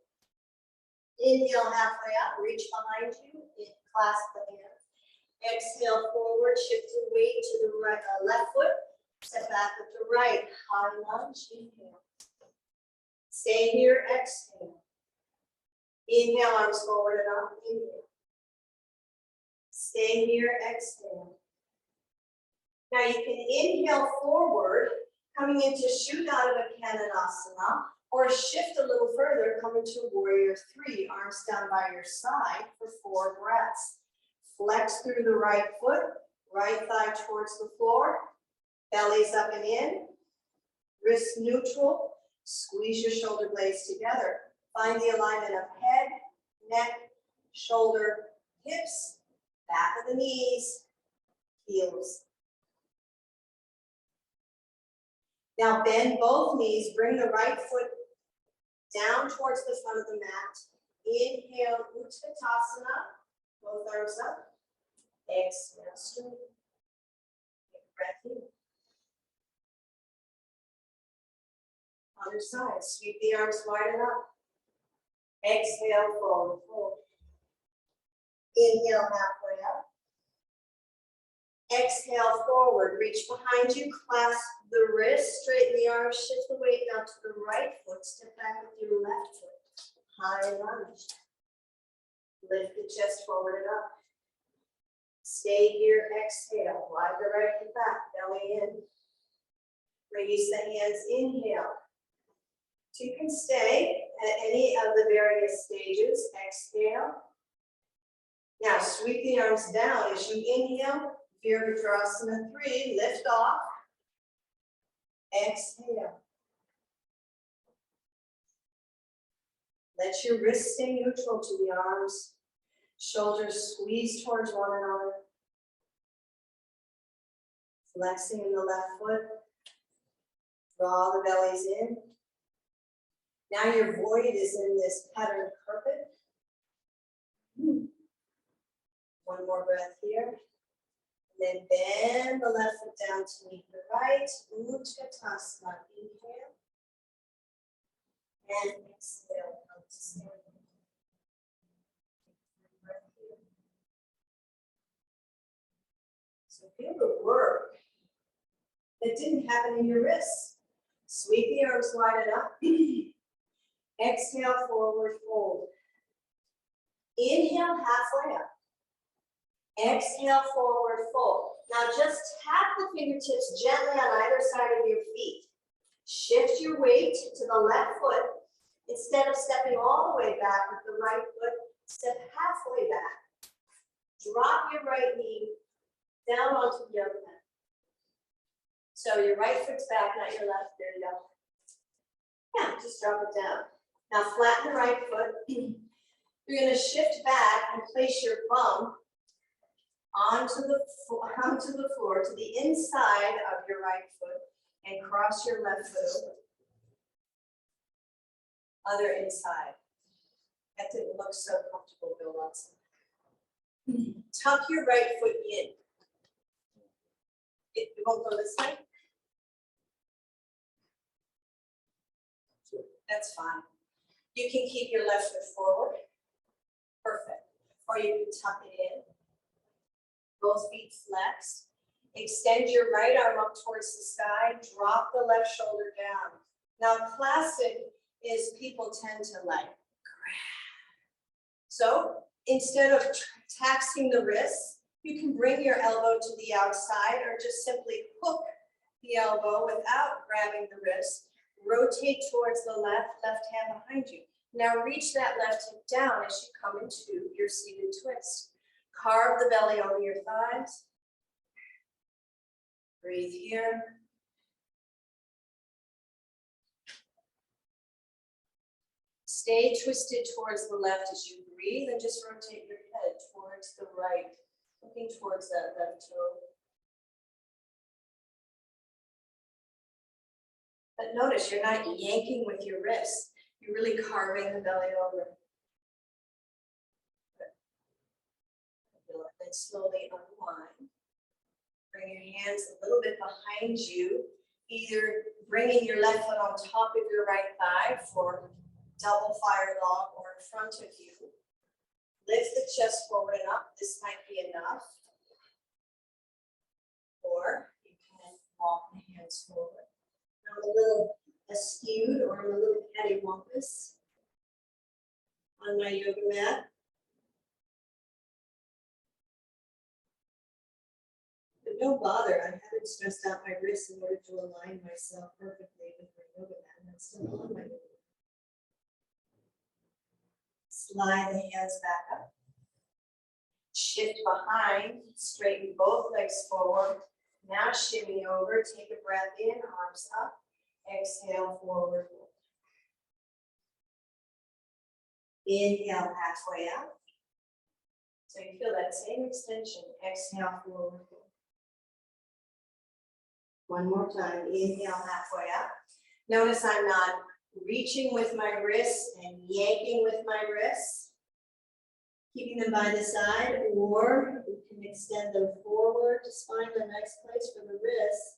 Inhale, halfway up, reach behind you, clasp the hands. Exhale, forward, shift the weight to the right, left foot. Step back with the right, high lunge, inhale. Stay here, exhale. Inhale, arms forward and up, inhale. Stay here, exhale. Now you can inhale forward, coming into Shuddha Kananasana, or shift a little further, coming to Warrior 3, arms down by your side for 4 breaths. Flex through the right foot, right thigh towards the floor, belly's up and in, wrists neutral, squeeze your shoulder blades together. Find the alignment of head, neck, shoulder, hips, back of the knees, heels. Now bend both knees, bring the right foot down towards the front of the mat. Inhale, Utkatasana, both arms up. Exhale, straight. Take a breath in. Other side, sweep the arms wide enough. Exhale, forward fold. Inhale, halfway up. Exhale, forward, reach behind you, clasp the wrist, straighten the arms, shift the weight down to the right foot, step back with your left foot, high lunge. Lift the chest forward and up. Stay here, exhale, glide the right hip back, belly in. Release the hands, inhale. So you can stay at any of the various stages, exhale. Now sweep the arms down as you inhale. Virabhadrasana 3, lift off. Exhale. Let your wrists stay neutral to the arms. Shoulders squeeze towards one another. Flexing in the left foot. Draw the bellies in. Now your void is in this patterned carpet. One more breath here. Then bend the left foot down to meet the right. Utkatasana. Inhale. And exhale. Come to stand. Breath here. Feel the work that didn't happen in your wrists. Sweep the arms wide enough. Exhale, forward fold. Inhale, halfway up. Exhale, forward fold. Now just tap the fingertips gently on either side of your feet. Shift your weight to the left foot. Instead of stepping all the way back with the right foot, step halfway back. Drop your right knee down onto the other mat. So your right foot's back, not your left. There you go. Yeah, just drop it down. Now flatten the right foot. You're going to shift back and place your bum onto the floor, to the inside of your right foot, and cross your left foot over. Other inside. That didn't look so comfortable, Bill Watson. Tuck your right foot in. It won't go this way. That's fine. You can keep your left foot forward. Perfect. Or you can tuck it in. Both feet flexed. Extend your right arm up towards the sky. Drop the left shoulder down. Now, classic is people tend to like grab. So instead of taxing the wrists, you can bring your elbow to the outside or just simply hook the elbow without grabbing the wrist. Rotate towards the left hand behind you. Now reach that left hip down as you come into your seated twist. Carve the belly over your thighs. Breathe here. Stay twisted towards the left as you breathe and just rotate your head towards the right, looking towards that left toe. But notice you're not yanking with your wrists. You're really carving the belly over. Then slowly unwind. Bring your hands a little bit behind you, either bringing your left foot on top of your right thigh for double fire log or in front of you. Lift the chest forward and up. This might be enough. Or you can walk the hands forward. I'm a little askewed or I'm a little cattywampus on my yoga mat. But don't bother, I haven't stressed out my wrists in order to align myself perfectly with my yoga mat. I'm still on my yoga mat. Slide the hands back up. Shift behind, straighten both legs forward. Now shimmy over, take a breath in, arms up. Exhale, forward. Inhale, halfway out. So you feel that same extension. Exhale, forward. One more time. Inhale, halfway out. Notice I'm not reaching with my wrists and yanking with my wrists. Keeping them by the side, or we can extend them forward. Just find a nice place for the wrists.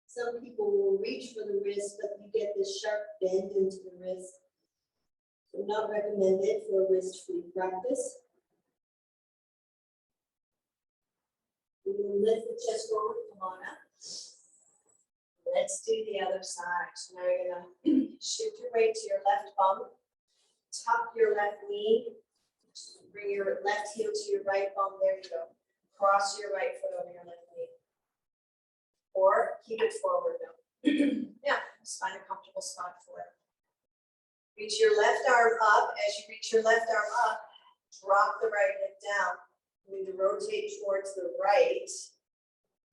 Some people will reach for the wrist, but you get this sharp bend into the wrist. So not recommended for a wrist-free practice. You can lift the chest forward, come on up. Let's do the other side. So now you're gonna shift your weight to your left bum, tuck your left knee, bring your left heel to your right bum, there you go. Cross your right foot over your left knee. Or keep it forward though. Yeah, just find a comfortable spot for it. Reach your left arm up. As you reach your left arm up, drop the right hip down. You need to rotate towards the right.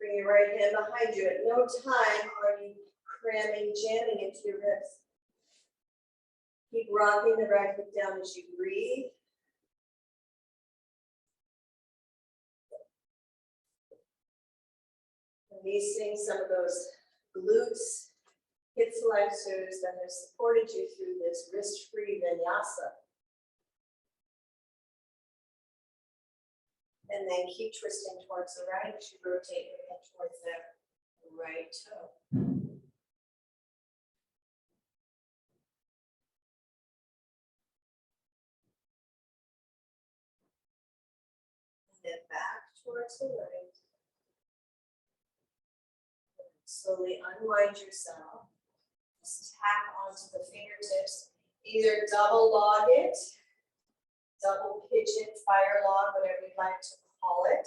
Bring your right hand behind you. At no time are you cramming, jamming into your wrist. Keep rocking the right hip down as you breathe. Releasing some of those glutes, hip flexors that have supported you through this wrist-free vinyasa. And then keep twisting towards the right as you rotate your head towards that right toe. And then back towards the right. Slowly unwind yourself. Just tap onto the fingertips. Either double log it, double pigeon, fire log, whatever you'd like to call it,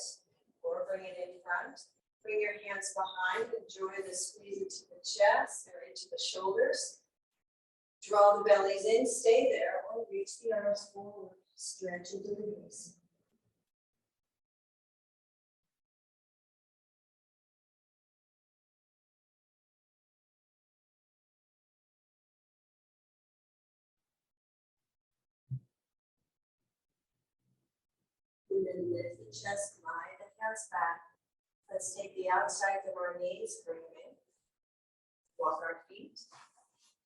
or bring it in front. Bring your hands behind. Enjoy the squeeze into the chest or into the shoulders. Draw the bellies in, stay there, or reach the arms forward. Stretch into the knees. And then lift the chest, lie the hands back. Let's take the outside of our knees, bring them in. Walk our feet.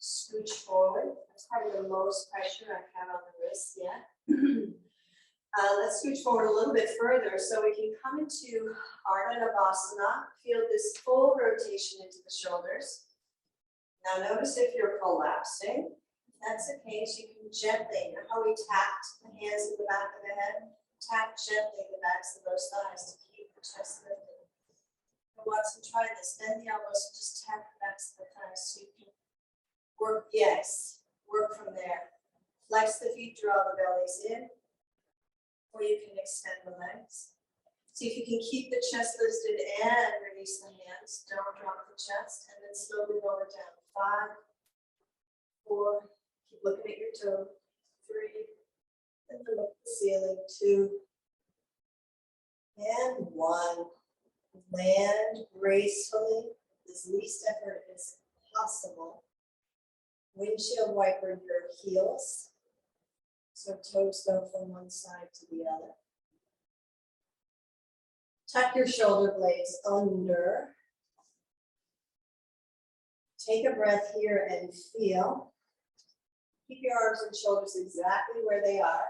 Scooch forward. That's probably the most pressure I've had on the wrists yet. Let's scooch forward a little bit further so we can come into Arda Navasana. Feel this full rotation into the shoulders. Now notice if you're collapsing. If that's the case, you can gently, you know how we tapped the hands in the back of the head? Tap gently the backs of those thighs to keep the chest lifted. Watson, try this. Bend the elbows and just tap the backs of the thighs so you can work, yes, work from there. Flex the feet, draw the bellies in, or you can extend the legs. See if you can keep the chest lifted and release the hands. Don't drop the chest, and then slowly lower down. 5, 4, keep looking at your toe. 3, and then look at the ceiling. 2, and 1. Land gracefully, as least effort as possible. Windshield wiper your heels, so toes go from one side to the other. Tuck your shoulder blades under. Take a breath here and feel. Keep your arms and shoulders exactly where they are.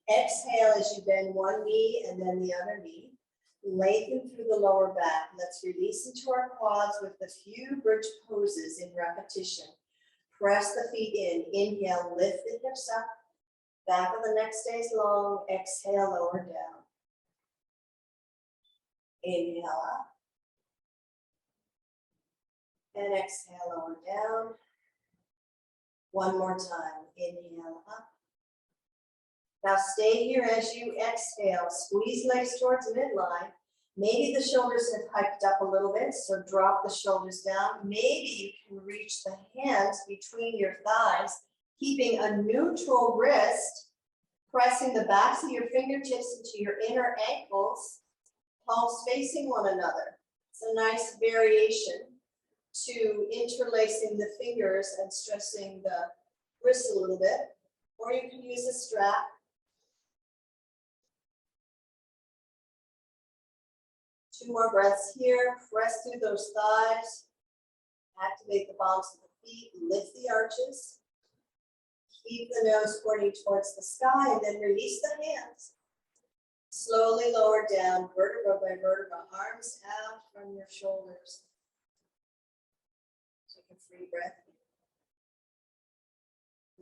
Exhale as you bend one knee and then the other knee. Lengthen through the lower back. Let's release into our quads with a few bridge poses in repetition. Press the feet in. Inhale, lift the hips up. Back of the neck stays long. Exhale, lower down. Inhale up. And exhale, lower down. One more time. Inhale up. Now stay here as you exhale. Squeeze legs towards midline. Maybe the shoulders have hiked up a little bit, so drop the shoulders down. Maybe you can reach the hands between your thighs, keeping a neutral wrist, pressing the backs of your fingertips into your inner ankles, palms facing one another. It's a nice variation to interlacing the fingers and stressing the wrists a little bit. Or you can use a strap. Two more breaths here. Press through those thighs. Activate the palms of the feet. Lift the arches. Keep the nose pointing towards the sky and then release the hands. Slowly lower down, vertebra by vertebra, arms out from your shoulders. Take a free breath.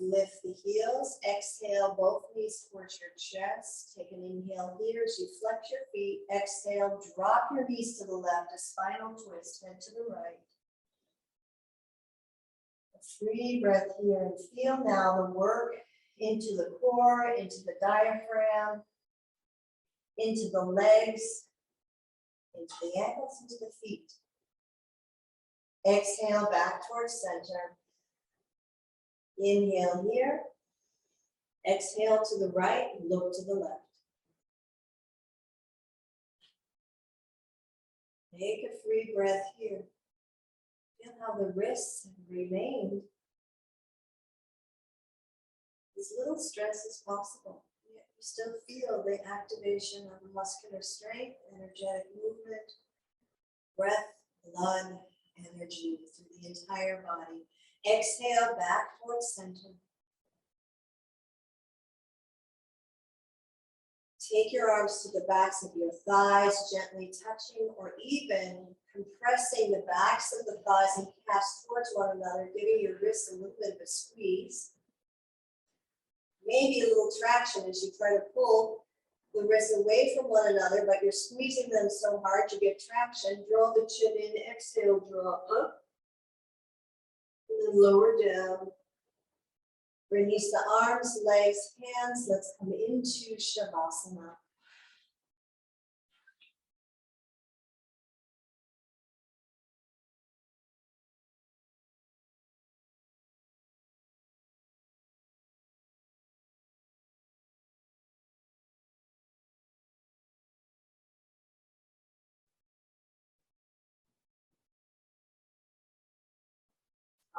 Lift the heels, exhale both knees towards your chest. Take an inhale here as you flex your feet. Exhale, drop your knees to the left, a spinal twist, head to the right. A free breath here and feel now the work into the core, into the diaphragm, into the legs, into the ankles, into the feet. Exhale back towards center. Inhale here. Exhale to the right, look to the left. Take a free breath here. Feel how the wrists have remained as little stress as possible. Yet you still feel the activation of the muscular strength, energetic movement, breath, blood, energy through the entire body. Exhale back towards center. Take your arms to the backs of your thighs, gently touching or even compressing the backs of the thighs and calves towards one another, giving your wrists a little bit of a squeeze. Maybe a little traction as you try to pull the wrists away from one another, but you're squeezing them so hard you get traction. Draw the chin in, exhale, draw up, and then lower down. Release the arms, legs, hands. Let's come into Shavasana.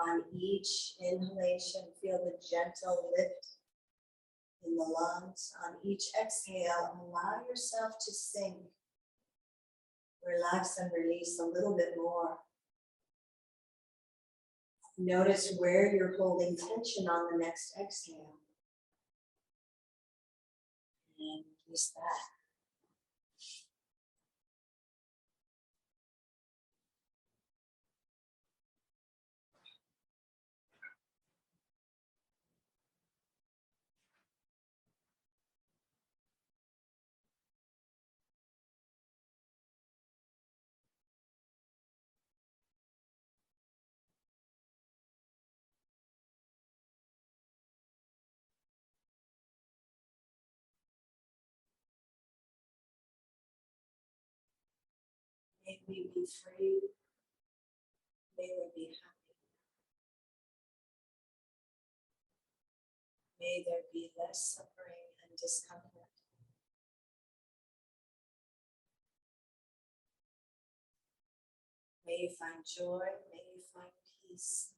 On each inhalation, feel the gentle lift in the lungs. On each exhale, allow yourself to sink. Relax and release a little bit more. Notice where you're holding tension on the next exhale. And release that. May we be free. May we be happy. May there be less suffering and discomfort. May you find joy. May you find peace.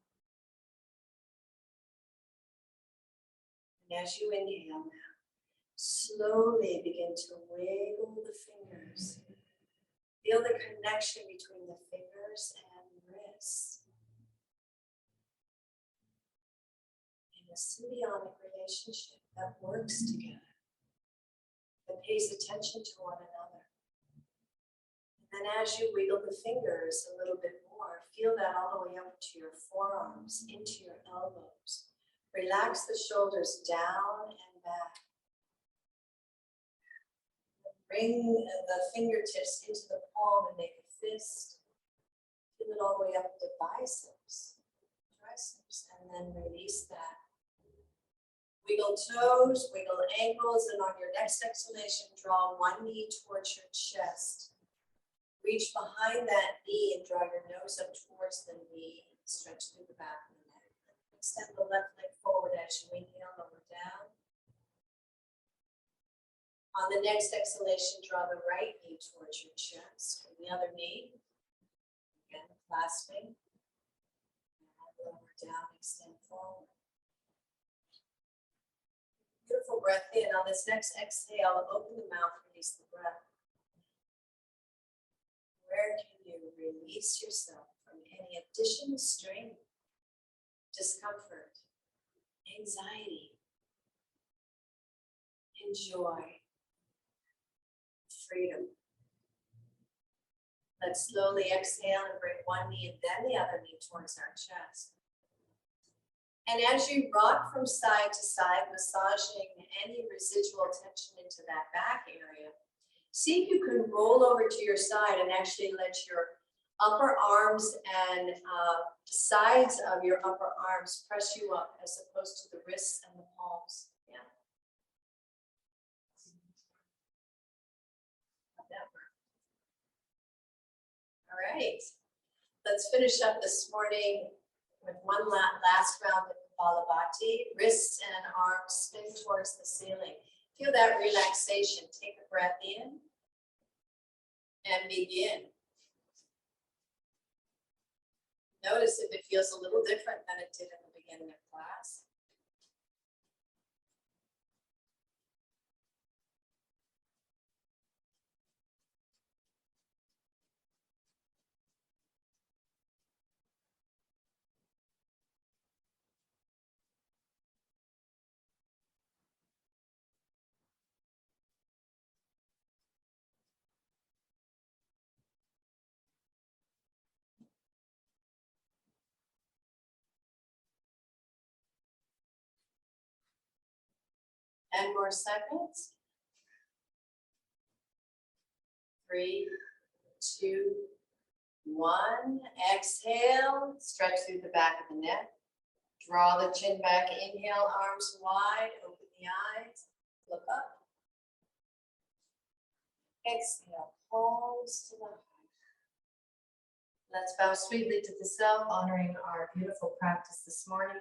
And as you inhale now, slowly begin to wiggle the fingers. Feel the connection between the fingers and wrists. In a symbiotic relationship that works together, that pays attention to one another. And then as you wiggle the fingers a little bit more, feel that all the way up to your forearms, into your elbows. Relax the shoulders down and back. Bring the fingertips into the palm and make a fist. Feel it all the way up to biceps, triceps, and then release that. Wiggle toes, wiggle ankles, and on your next exhalation, draw one knee towards your chest. Reach behind that knee and draw your nose up towards the knee. Stretch through the back of the neck. Extend the left leg forward as you inhale, lower down. On the next exhalation, draw the right knee towards your chest. And the other knee, again, clasping. And lower down, extend forward. Beautiful breath in. On this next exhale, open the mouth, release the breath. Where can you release yourself from any additional strain, discomfort, anxiety, enjoy? Freedom. Let's slowly exhale and bring one knee and then the other knee towards our chest. And as you rock from side to side, massaging any residual tension into that back area, see if you can roll over to your side and actually let your upper arms and sides of your upper arms press you up as opposed to the wrists and the palms. Yeah. All right, let's finish up this morning with one last round of Kapalabhati. Wrists and arms spin towards the ceiling. Feel that relaxation. Take a breath in and begin. Notice if it feels a little different than it did in the beginning of class. And more seconds. 3, 2, 1. Exhale, stretch through the back of the neck. Draw the chin back, inhale, arms wide, open the eyes, look up. Exhale, palms to the heart. Let's bow sweetly to the self, honoring our beautiful practice this morning.